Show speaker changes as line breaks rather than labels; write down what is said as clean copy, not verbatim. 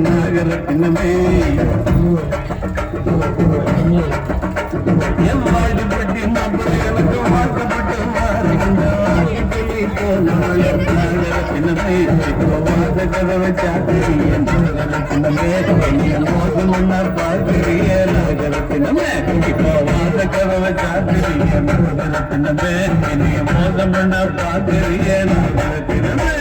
நகரத்தினமே என் Vadipatti number எனக்கு வாக்கப்பட்டு நகரத்தினமே வாத கதவை சாத்திரிய நகரத்தினமே மோசமன்னா பார்க்கிறிய நகரத்தினமே இப்போ வாத கதவை சாத்திரிய நகரத்தினமே என்னைய மோசமன்னா பார்க்கிறிய நகரத்தினமே